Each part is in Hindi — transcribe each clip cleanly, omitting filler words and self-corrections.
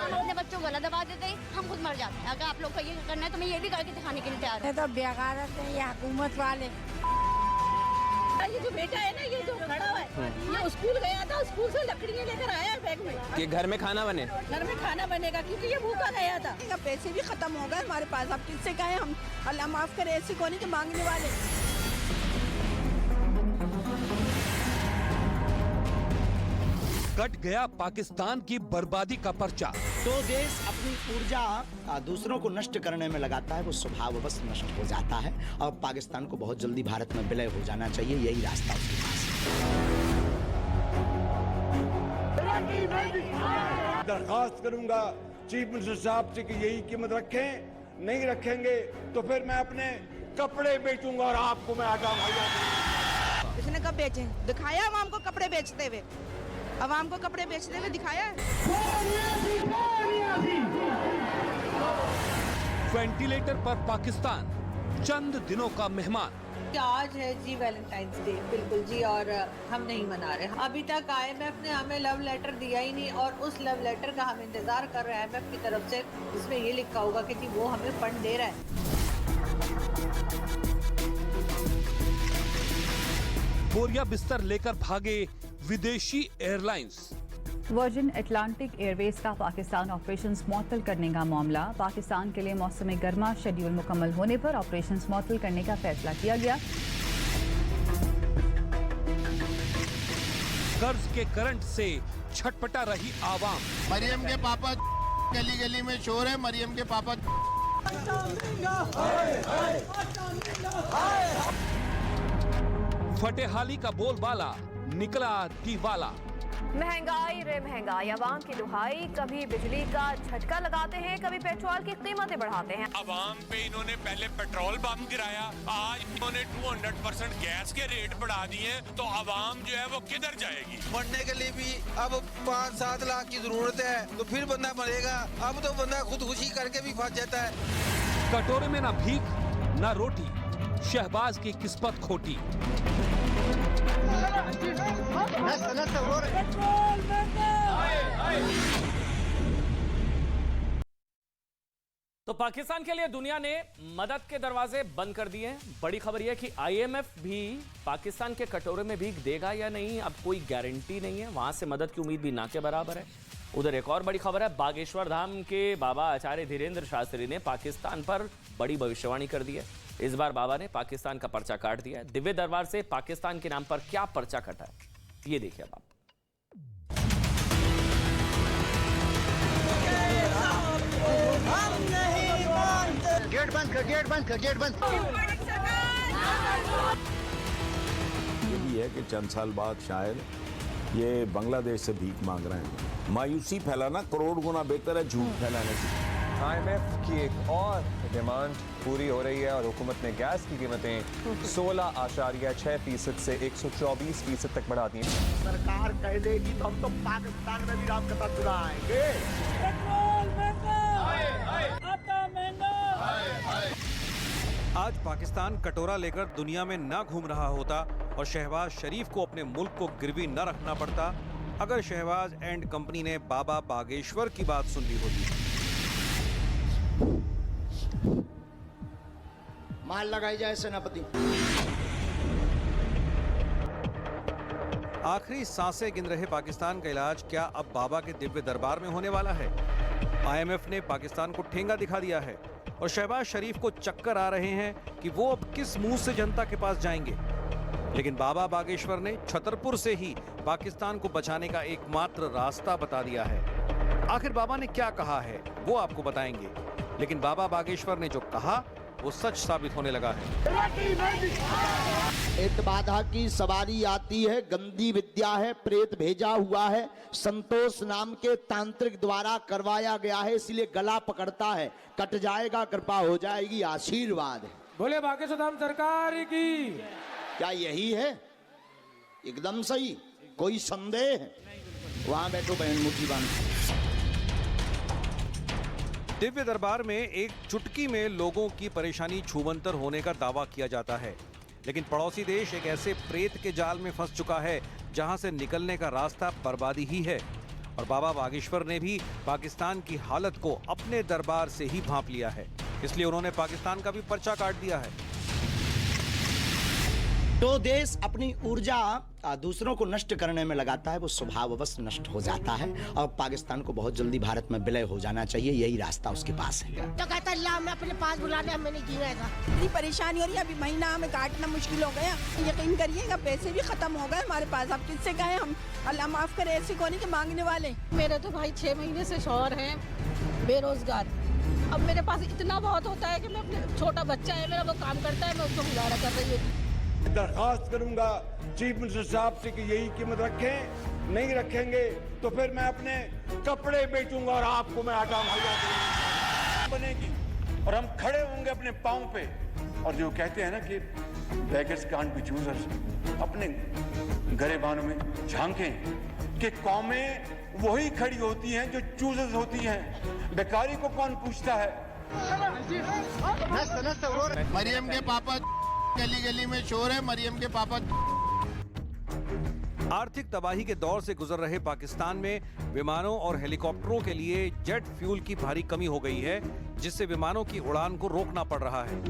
अपने बच्चों को न दबा देते हम खुद मर जाते हैं। अगर आप लोग को ये करना है तो मैं ये भी करके दिखाने के लिए तैयार हूँ। तो बेगारत है ये हुकूमत वाले। ये जो बेटा है ना, ये जो खड़ा हुआ है, ये स्कूल गया था, स्कूल से लकड़ियाँ लेकर आया है बैग में। कि घर में खाना बने, घर में खाना बनेगा क्योंकि ये भूखा गया था। पैसे भी खत्म हो गए हमारे पास, अब किससे कहें हम? अल्लाह माफ करे, ऐसे कोनी के मांगने वाले। कट गया पाकिस्तान की बर्बादी का पर्चा। तो देश अपनी ऊर्जा दूसरों को नष्ट करने में लगाता है, वो स्वभाववश नष्ट हो जाता है। और पाकिस्तान को बहुत जल्दी भारत में विलय हो जाना चाहिए, यही रास्ता उसके पास है। दरखास्त करूंगा चीफ मिनिस्टर साहब से कि यही कीमत रखें, नहीं रखेंगे तो फिर मैं अपने कपड़े बेचूंगा और आपको मैं आटा मुहैया। इसने कब बेचे? दिखाया आवाम को कपड़े बेचते हुए? आवाम को कपड़े बेचते हुए दिखाया है? वेंटिलेटर पर पाकिस्तान, चंद दिनों का मेहमान। आज है जी वैलेंटाइंस डे, बिल्कुल जी, और हम नहीं मना रहे। अभी तक IMF ने हमें लव लेटर दिया ही नहीं, और उस लव लेटर का हम इंतजार कर रहे हैं IMF की तरफ से, जिसमें ये लिखा होगा कि जी वो हमें फंड दे रहा है। बोरिया बिस्तर लेकर भागे विदेशी एयरलाइंस। वर्जिन अटलांटिक एयरवेज का पाकिस्तान ऑपरेशंस मुअत्तल करने का मामला। पाकिस्तान के लिए मौसम गर्मा शेड्यूल मुकम्मल होने पर ऑपरेशंस मुअत्तल करने का फैसला किया गया। कर्ज के करंट से छटपटा रही आवाम। मरियम के पापा गली गली में शोर है, मरियम के पापा। फटेहाली का बोलबाला निकला दीवाला। महंगाई रे महंगाई, अवाम की दुहाई, कभी बिजली का झटका लगाते हैं, कभी पेट्रोल की कीमतें बढ़ाते हैं। अवाम पे इन्होंने पहले पेट्रोल बम गिराया, आज इन्होंने 200% गैस के रेट बढ़ा दिए, तो अवाम जो है वो किधर जाएगी? मरने के लिए भी अब 5-7 लाख की जरूरत है, तो फिर बंदा मरेगा। अब तो बंदा खुदकुशी करके भी फंस जाता है। कटोरे में ना भीख ना रोटी, शहबाज की किस्मत खोटी। तो पाकिस्तान के लिए दुनिया ने मदद के दरवाजे बंद कर दिए हैं। बड़ी खबर यह कि IMF भी पाकिस्तान के कटोरे में भीख देगा या नहीं, अब कोई गारंटी नहीं है। वहां से मदद की उम्मीद भी ना के बराबर है। उधर एक और बड़ी खबर है, बागेश्वर धाम के बाबा आचार्य धीरेन्द्र शास्त्री ने पाकिस्तान पर बड़ी भविष्यवाणी कर दी है। इस बार बाबा ने पाकिस्तान का पर्चा काट दिया है। दिव्य दरबार से पाकिस्तान के नाम पर क्या पर्चा कटा है, ये देखिए अब आप। गेट बंद कर, गेट बंद कर, गेट बंद। ये भी है कि चंद साल बाद शायद ये बांग्लादेश से भीख मांग रहे हैं। मायूसी फैलाना करोड़ गुना बेहतर है झूठ फैलाने से। IMF की एक और डिमांड पूरी हो रही है और हुकूमत ने गैस की कीमतें 16.6% से 124% तक बढ़ा दी हैं। सरकार कह देगी तो हम तो पाकिस्तान में भी राम कथा चुराएंगे। पेट्रोल महंगा, आटा महंगा। आज पाकिस्तान कटोरा लेकर दुनिया में ना घूम रहा होता और शहबाज शरीफ को अपने मुल्क को गिरवी न रखना पड़ता अगर शहबाज एंड कंपनी ने बाबा बागेश्वर की बात सुन ली होती। माल लगाई जाए सेनापति। आखिरी सांसें गिन रहे पाकिस्तान का इलाज क्या अब बाबा के दिव्य दरबार में होने वाला है? IMF ने पाकिस्तान को ठेंगा दिखा दिया है और शहबाज शरीफ को चक्कर आ रहे हैं कि वो अब किस मुंह से जनता के पास जाएंगे। लेकिन बाबा बागेश्वर ने छतरपुर से ही पाकिस्तान को बचाने का एकमात्र रास्ता बता दिया है। आखिर बाबा ने क्या कहा है वो आपको बताएंगे, लेकिन बाबा बागेश्वर ने जो कहा वो सच साबित होने लगा है। एतबाधा की सवारी आती है, गंदी विद्या है, प्रेत भेजा हुआ है, संतोष नाम के तांत्रिक द्वारा करवाया गया है, इसलिए गला पकड़ता है, कट जाएगा, कृपा हो जाएगी, आशीर्वाद है। बोले बागेश्वर धाम सरकार की। क्या यही है? एकदम सही, कोई संदेह है? वहां बैठो बहन मुट्ठी बांध। दिव्य दरबार में एक चुटकी में लोगों की परेशानी छूमंतर होने का दावा किया जाता है। लेकिन पड़ोसी देश एक ऐसे प्रेत के जाल में फंस चुका है जहां से निकलने का रास्ता बर्बादी ही है। और बाबा बागेश्वर ने भी पाकिस्तान की हालत को अपने दरबार से ही भांप लिया है, इसलिए उन्होंने पाकिस्तान का भी पर्चा काट दिया है। जो देश अपनी ऊर्जा दूसरों को नष्ट करने में लगाता है वो स्वभाववश नष्ट हो जाता है, और पाकिस्तान को बहुत जल्दी भारत में विलय हो जाना चाहिए, यही रास्ता उसके पास है। तो कहता अल्लाह मैं अपने पास बुलाने हमें नहीं जी रहेगा। इतनी परेशानी हो रही है, अभी महीना हमें काटना मुश्किल हो गया। यकीन करिएगा पैसे भी खत्म हो गए हमारे पास, अब किससे कहें हम? अल्लाह माफ करे, ऐसे कौन के मांगने वाले। मेरे तो भाई 6 महीने से शौहर हैं बेरोजगार। अब मेरे पास इतना बहुत होता है कि मैं अपने छोटा बच्चा है मेरा, वो काम करता है, मैं उसको गुजारा कर रही हूँ। दरखास्त करूंगा चीफ मिनिस्टर साहब से कि यही कीमत रखें, नहीं रखेंगे तो फिर मैं अपने कपड़े बेचूंगा और आपको मैं आटा मुहैया बनेगी और हम खड़े होंगे अपने पांव पे। और जो कहते हैं ना कि बेगर्स कांट बी चूजर्स, अपने गरेबानों में झांकें कि कौमें वही खड़ी होती हैं जो चूजर्स होती हैं। बेकारी को कौन पूछता है? मरियम के पापा गली गली में शोर है, मरियम के पापा। आर्थिक तबाही के दौर से गुजर रहे पाकिस्तान में विमानों और हेलीकॉप्टरों के लिए जेट फ्यूल की भारी कमी हो गई है, जिससे विमानों की उड़ान को रोकना पड़ रहा है।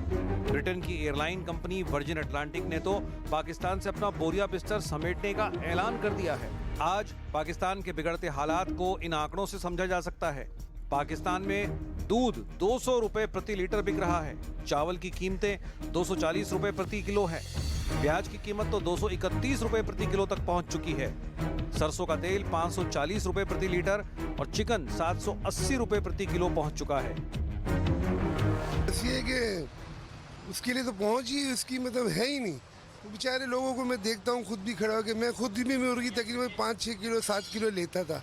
ब्रिटेन की एयरलाइन कंपनी वर्जिन अटलांटिक ने तो पाकिस्तान से अपना बोरिया बिस्तर समेटने का ऐलान कर दिया है। आज पाकिस्तान के बिगड़ते हालात को इन आंकड़ों से समझा जा सकता है। पाकिस्तान में दूध 200 रुपए प्रति लीटर बिक रहा है, चावल की कीमतें 240 रुपए प्रति किलो है, प्याज की कीमत तो 231 रुपए प्रति किलो तक पहुंच चुकी है, सरसों का तेल 540 रुपए प्रति लीटर और चिकन 780 रुपए प्रति किलो पहुंच चुका है। कि उसके लिए तो पहुंच ही उसकी मतलब है ही नहीं। बेचारे लोगों को मैं देखता हूँ, खुद भी खड़ा होकर, मैं खुद भी मुर्गी तकरीबन 5-6 किलो 7 किलो लेता था,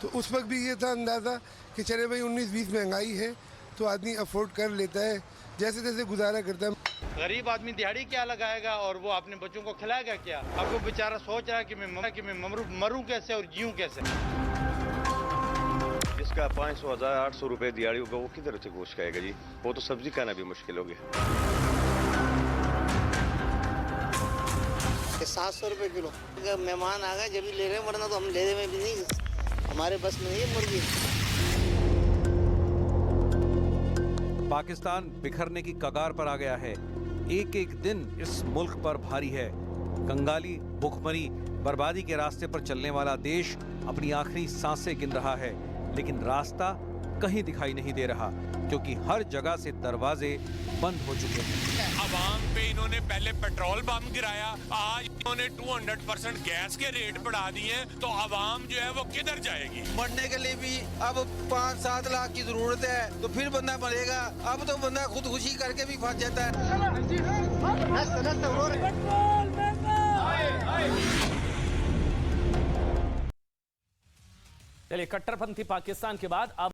तो उस वक्त भी ये था अंदाज़ा कि चले भाई 19-20 महंगाई है तो आदमी अफोर्ड कर लेता है, जैसे तैसे गुजारा करता है। गरीब आदमी दिहाड़ी क्या लगाएगा और वो अपने बच्चों को खिलाएगा क्या? अब वो बेचारा सोच रहा है कि मैं मरूं कैसे और जीऊं कैसे। जिसका 500-800 रुपए दिहाड़ी होगा वो किधर से गोश्त खाएगा जी? वो तो सब्जी खाना भी मुश्किल हो गया। 700 रुपए किलो। अगर मेहमान आ गए जब भी ले रहे हैं, वरना तो हम ले रहे भी नहीं, हमारे बस में नहीं है मुर्गी। पाकिस्तान बिखरने की कगार पर आ गया है। एक एक दिन इस मुल्क पर भारी है। कंगाली, भूखमरी, बर्बादी के रास्ते पर चलने वाला देश अपनी आखिरी सांसें गिन रहा है, लेकिन रास्ता कहीं दिखाई नहीं दे रहा, क्योंकि हर जगह से दरवाजे बंद हो चुके हैं। अवाम पे इन्होंने पहले पेट्रोल बम गिराया, आज इन्होंने 200% गैस के रेट बढ़ा दिए, तो अवाम जो है वो किधर जाएगी? मरने के लिए भी अब 5-7 लाख की जरूरत है, तो फिर बंदा मरेगा। अब तो बंदा खुदकुशी करके भी फंस जाता है। चलिए, कट्टरपंथी पाकिस्तान के बाद अब